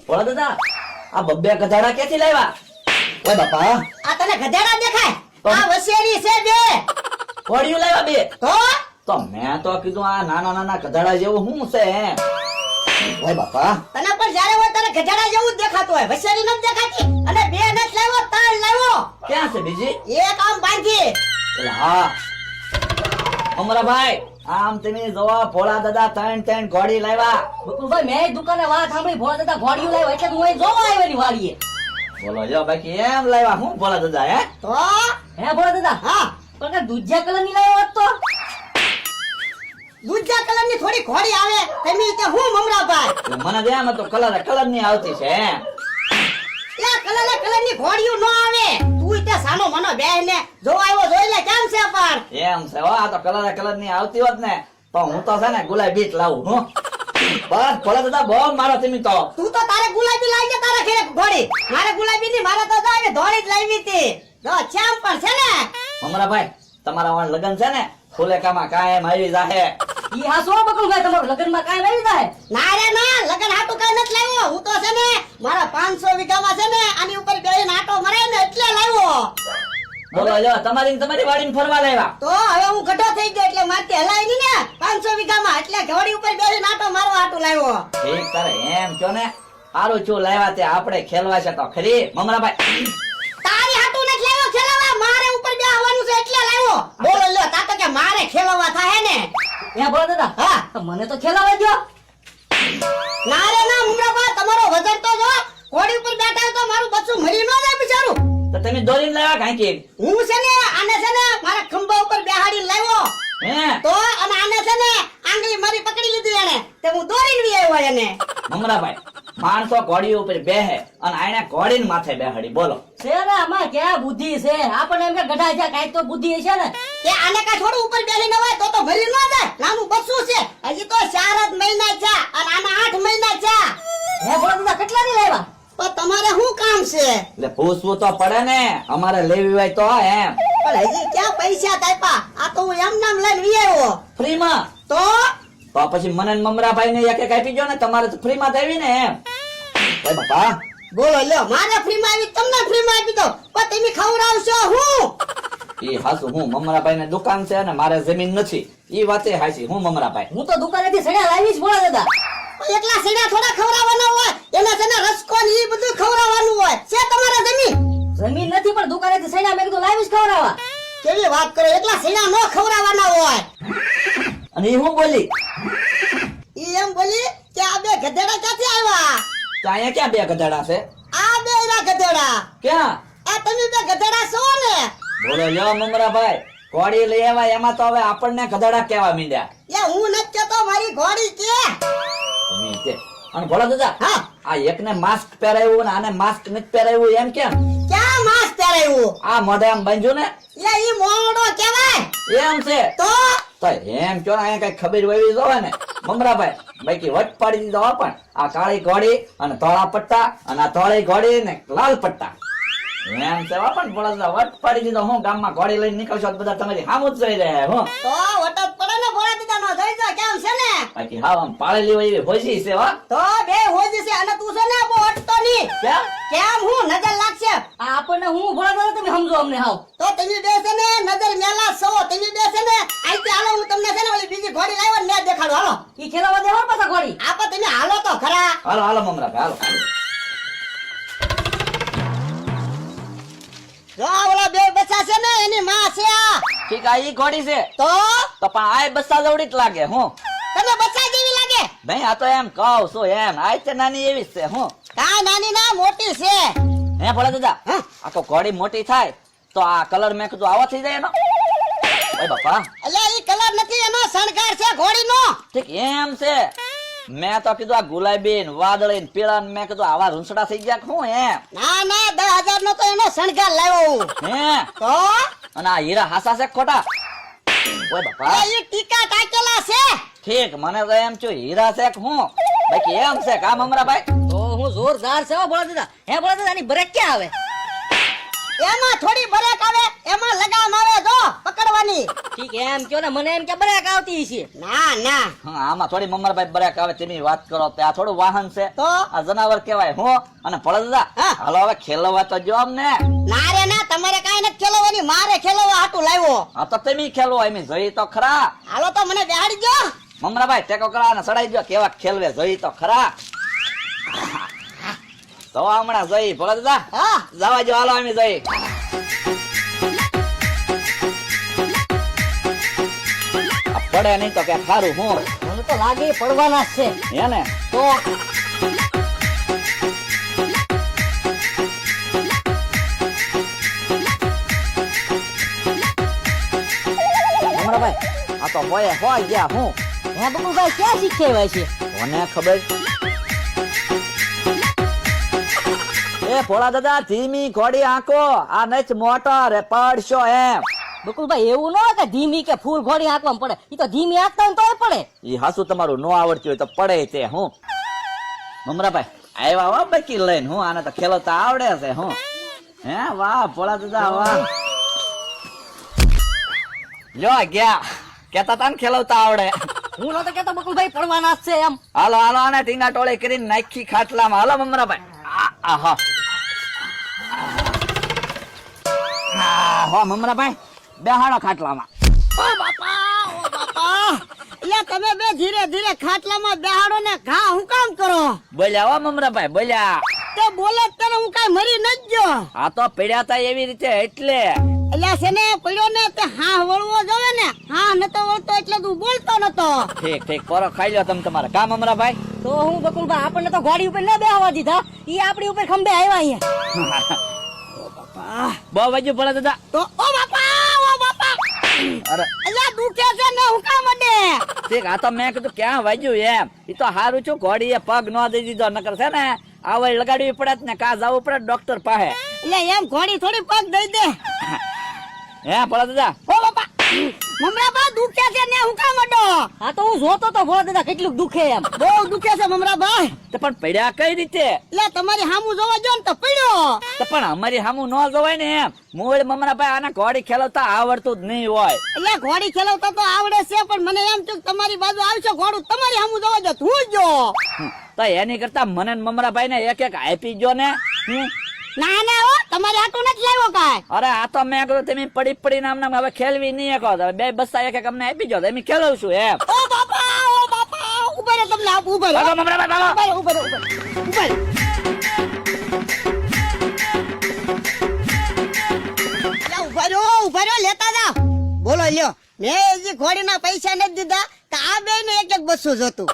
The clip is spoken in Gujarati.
બોલો દાદા, આ બબ્બે ગધાડા ક્યાંથી લાવ્યા? ઓય બાપા, આ તને ગધેડા દેખાય? તો? આ વસેરી છે બે. ઘોડિયું લાવ્યા બે? તો મેં તો કીધું આ નાના નાના ગધાડા જેવું શું છે એમ. ઓય બાપા, તને પણ જ્યારે હોય ત્યારે ગધેડા જેવું જ દેખાતું હોય, વસેરી નથી દેખાતી. અને બે નથી લાવ્યો, ત્રણ લાવ્યો. ક્યાં છે બીજી? એક આમ બાંધી. એટલે હા અમરાભાઈ, આમ તમે જોવા ભોળા દાદા ત્રણ ત્રણ ઘોડી લાવ્યા. બકુલભાઈ મેં દુકાને વાત સાંભળી ભોળા દાદા ઘોડિયું લાવ્યો એટલે હું અહીં જોવા આવ્યો ની વાડીએ. બોલો જો બાકી એમ લાવ્યા હું ભોળા દાદા હે? તો હે ભોળા દાદા? હા, પણ કે દૂધિયા કલર ની લાવ્યો હોત તો? દૂધિયા કલરની થોડી ઘોડી આવે, તમે તે હું મમરાભાઈ. એટલે મને તો એમ હતું કલર ની આવતી છે એમ. લે કલરની ઘોડીયું ન આવે. તું તે સાનો મનો બેહને જોવા આવ્યો જોઈ લે કેમ છે પણ. એમ છે હો, આ તો કલર ની આવતી હોત ને તો હું તો છે ને ગુલાબી જ લાવું હું. બસ ભોળા દાદા બહુ મારો તમે તો. તું તો તારે ગુલાબી લાવી દે તારા ઘરે ઘોડી. મારે ગુલાબી ની, મારે તો જાવે ધોળી જ લાવી હતી. જો ચેમ પણ છે ને. અમરાભાઈ, તમારા વાળ લગન છે ને ફુલેકામાં કાયમ આવી જાહે. ઈ હાસો બકુલભાઈ તમારું લગ્નમાં કાંઈ લાવી જાય? ના રે ના, લગન હાટું કઈ નથી લાવ્યો. હું તો છે ને મારા 500 વીઘામાં છે ને આની ઉપર બેહીને આટો મરાય ને એટલે લાવ્યો. બોલો જો તમારી વાડીને ફરવા લાવ્યા. તો હવે હું ગઢો થઈ ગયો એટલે મારથી હલાય નહીં ને 500 વીઘામાં, એટલે ઘોડી ઉપર બેહીને આટો મારવા હાટું લાવ્યો. ઠીક કરે એમ કયો ને. સારું છું લાવ્યા તે આપણે ખેલવા છે તો ખરી મમરાભાઈ. તારી હાટું નથી લાવ્યો ખેલાવા, મારે ઉપર બેહવાનું છે એટલે લાવ્યો. બોલો લ્યો તાતો કે મારે ખેલવા થાય ને. હે ભોળા દાદા? હા, તો મને તો ખેલાવા દો. ના રે ના મુમરાબા, તમારો વજન તો જો ઘોડી ઉપર બેઠા તો મારું બચ્ચું મરી ન જાય બિચારું. તો તમે દોરીને લાવ્યા કાંઈ કે? હું છે ને આને છે ને મારા ખંભા ઉપર બેહાડીને લાવ્યો. હે તો અને આને છે ને આંગળી મારી પકડી લીધી એને, તે હું દોરીને વી આવ્યો એને. મમરાભાઈ, માણસો ઘોડી ઉપર બેહે અને આને ઘોડીને માથે બેહાડી. બોલો છે ને આમાં ક્યાં બુદ્ધિ છે? આપણને એમ કે ગઢા છે, કાંઈક તો બુદ્ધિ છે ને. કે આને કાંઈ થોડું ઉપર બેહી ન હોય તો મરી ન જાય. નાનું બચ્ચું છે, હજી તો 4 જ મહિના છે અને આના 8 મહિના છે. હે ભોળા દાદા કેટલા ની લાવ્યા? પણ તમારે શું કામ છે? એટલે પૂછવું તો પડે ને, અમારે લેવી હોય તો એમ. પણ હજી ક્યાં પૈસા તાપ્યા? આ તો હું એમ નામ લઈને વી આવ્યો. ફ્રીમાં? તો પછી મને ને મમરાભાઈ ને એક એક આપી જો ને, તમારે તો ફ્રીમાં દેવી ને એમ. ઓય બાપા, બોલો લ્યો, મારે ફ્રીમાં આવી તમને ફ્રીમાં આપી દો, પણ તમે ખવડાવશો હું? ઈ હાસુ હું મમરાભાઈ ને દુકાન છે અને મારે જમીન નથી. ઈ વાતે હાચી હું મમરાભાઈ. હું તો દુકાનેથી સડ્યા લાવી જ ભોળા દાદા. એકલા સીડા થોડા ખવડાવવાના હોય, એને છે ને રસકો ને ઈ બધું ખવડાવવાનું હોય. છે તમારે જમીન? જમીન નથી પણ દુકાનેથી સડ્યા મેં કીધું લાવી જ ખવડાવવા. કેવી વાત કરો, એકલા સીડા નો ખવડાવવાના હોય. અને ઈ હું બોલી ઈ એમ બોલી કે આ બે ગધેડા ક્યાંથી આવ્યા? તો અહીંયા ક્યાં બે ગધાડા છે? આ બે એના ગધેડા. ક્યાં? આ તમે બે ગધેડા છો ને? બોલો લ્યો મમરાભાઈ, ઘોડી લઈ આવ્યા એમાં તો હવે આપણને ગધાડા કેવા મીંડ્યા. લે હું નથી કેતો, મારી ઘોડી કે. તમે તે અને ભોળા દાદા, હા, આ એકને માસ્ક પહેરાવ્યું ને આને માસ્ક નથી પહેરાવ્યું એમ કેમ? ક્યાં માસ પહેરાયું? આ મોઢે આમ બાંધ્યું ને લે ઈ મોણો કહેવાય. એમ છે તો એમ કયો ને, અહીંયા કઈ ખબર હોવી જોવે ને મમરાભાઈ. બાકી વટ પાડી દીધો હો, પણ આ કાળી ઘોડી અને ધોળા પટ્ટા અને આ ધોળી ઘોડી ને લાલ પટ્ટા એમ છે હો. પણ ભોળા દાદા વટ પાડી દીધો. હું ગામમાં ઘોડી લઈને નીકળશો તો બધા તમારી સામું જ જોઈ રહ્યા હું. તો વટત પડે ને ભોળા દીદા નો જોઈ જા કેમ છે ને. બાકી હા આમ પાળેલી હોય એવી હોશી છે હો. તો બે હોજી છે અને તું છે ને બહુ અટતો ની. કેમ? કેમ હું નજર લાગશે? આ આપણને હું ભોળા દાદા તમે સમજો અમને હાવ. તો તમે બે છે ને નજર મેલા છો. તમે બે છે ને આઈથી હાલો, હું તમને છે ને ઓલી બીજી ઘોડી લાવ્યો ને મેં દેખાડો. હાલો ઈ ખેલાવા દેવા પાછા ઘોડી. આપો તમે હાલો તો ખરા. હાલો હાલો મમરાભાઈ હાલો. જો આ ઓલા બે બચ્ચા છે ને એની માં છે આ. ઠીક, આ ઈ ઘોડી છે તો પણ આ બસ્સા જવડી જ લાગે હું. તને બચ્ચા જેવી લાગે? ભાઈ આ તો એમ કહું છું એમ, આ તે નાની એવી જ છે હું. કાંઈ નાની ના મોટી છે. હે ભોળા દાદા, હા? આ તો ઘોડી મોટી થાય તો આ કલર મેં કીધું આવો થઈ જાય એનો. ઓય બાપા, એટલે ઈ કલર નથી, એનો શણગાર છે ઘોડીનો. ઠીક એમ છે. મેં તો કીધું આ ગુલાબી ને વાદળી ને પીળા ને મેં કીધું આવા રૂંસડા થઈ ગયા હું એમ. ના ના 10,000 નો તો એનો શણગાર લાવ્યો હું. હે તો અને આ હીરા હાસા છે કે ખોટા? ઓય બાપા, ઈ ટીકા ટાકેલા છે. ઠીક, મને તો એમ છું હીરા છે કે હું. બાકી એમ છે કામ મમરાભાઈ. તો હું જોરદાર છે હો ભોળા દાદા. હે ભોળા દાદા, આની બ્રેક ક્યાં આવે? એમાં થોડી બ્રેક આવે, એમાં લગામ આવે જો પકડવાની. ઠીક એમ કયો ને, મને એમ કે બ્રેક આવતી છે. ના ના હા, આમાં થોડી મમરાભાઈ બ્રેક આવે તેની વાત કરો. તે આ થોડું વાહન છે, તો આ જનાવર કહેવાય. હું અને ભોળા દાદા, હા. હાલો હવે ખેલવા તો જો અમને. ના રે ના, તમારે કાંઈ નથી ખેલવાની, મારે ખેલવા હાટું લાવ્યો. આ તો તમે ખેલો, એમ જોઈ તો ખરા. હાલો તો મને બેહાડી જો. મમરાભાઈ ટેકો કરા અને સડાઈ જો કેવા ખેલવે, જોઈ તો ખરા. તો હમણાં જોઈ ભોળા દાદા, હા જવા જો, હાલો અમે જઈ. આ પડે નહીં તો કે ખારું હું મને તો લાગે એ પડવાના જ છે. હે ને. તો મમરાભાઈ, આ તો હોય ગયા હું. હે બકુલભાઈ ક્યાં શીખ્યા છે? કોને ખબર. એ ભોળા દાદા, ધીમી ઘોડી આંકો, આ નચ મોટર એ પડશો એમ. બકુલભાઈ એવું ન હોય કે ધીમી કે ફૂલ ઘોડી હાંકવામાં પડે. ઈ તો ધીમી હાંકતા હોય તોય પડે. ઈ હાસુ તમારું નો આવડતું હોય તો પડે તે હું. મમરાભાઈ આવ્યા હો બકી લઈને, હું આને તો ખેલતા આવડે છે હું. હે વાહ ભોળા દાદા વાહ. લ્યો ગયા, કેતા તા ને ખેલવતા આવડે. હું નતો કેતો બકુલભાઈ પડવાના જ છે એમ. હાલો હાલો, આને ટીંગા ટોળી કરીને નાખી ખાટલામાં. હાલો મમરાભાઈ. આહા હો મમરાભાઈ, બેહાડો ખાટલામાં. ઓ બાપા એટલે તમે બે ધીરે ધીરે ખાટલામાં બેહાડો ને ઘા હું કામ કરો? બોલ્યા હો મમરાભાઈ, બોલ્યા. તે બોલે તને હું કાંઈ મરી ન ગયો. આ તો પડ્યા તા એવી રીતે એટલે. એટલે છે ને પડ્યો ને તે હા વળવો જોવે ને, હા નતો વળતો એટલે તું બોલતો નતો. ઠીક ઠીક, પોરો ખાઈ લ્યો તમે તમારે. કા મમરાભાઈ? તો હું બકુલભાઈ આપણને તો ઘોડી ઉપર ન બેહવા દીધા, ઈ આપણી ઉપર ખંભે આવ્યા અહીંયા. બહુ વાગ્યું ભોળા દાદા. તો ઓ બાપા અરે અલ્યા દુખે છે ને હું કામ અડે. ઠીક, આ તો મેં કીધું ક્યાં વાગ્યું એમ. ઈ તો હારું છું ઘોડીએ પગ ન દઈ દીધો, નકર છે ને આવડ લગાડવી પડે ને કા જવું પડે ડોક્ટર પાસે. એટલે એમ ઘોડી થોડી પગ દઈ દે. હે ભોળા દાદા. ઓ બાપા મમરાબા દુખે છે ને હું કામ અડો. આ તો હું જોતો તો ભોળા દાદા કેટલું દુખે એમ. બહુ દુખે છે મમરાભાઈ. તો પણ પડ્યા કઈ રીતે? એટલે તમારી હામું જોવા જો ને તો પડ્યો. તો પણ અમારી સામું ન જવાય ને એમ. મૂળ મમરાભાઈ આને ઘોડી ખેલવતા આવડતું જ નહીં હોય. એટલે ઘોડી ખેલવતા તો આવડે છે, પણ મને એમ થયું કે તમારી બાજુ આવશે ઘોડું, તમારી હામું જોવા જો તું જો. તો એની કરતા મને ને મમરાભાઈ ને એક એક આપી જો ને. ના ના હો, તમારી હાટું નથી લાવ્યો કાંઈ. અરે આ તો મેં કીધું તમે પડી પડી નામ હવે ખેલવી નહીં શકો. બે બસ્તા એક એક અમને આપી જો, અમે ખેલવશું એમ. ઓ બાપા ઉભા રહો, તમને આપું. ઉભા રહો ભાગો મમરાભાઈ, ભાગો. ઉભા રહો. ઉભા રહો લેતા જાઓ. બોલો લ્યો, મેં હજી ઘોડીના પૈસા નથી દીધા તો આ બે ને એક એક બસો જોતું.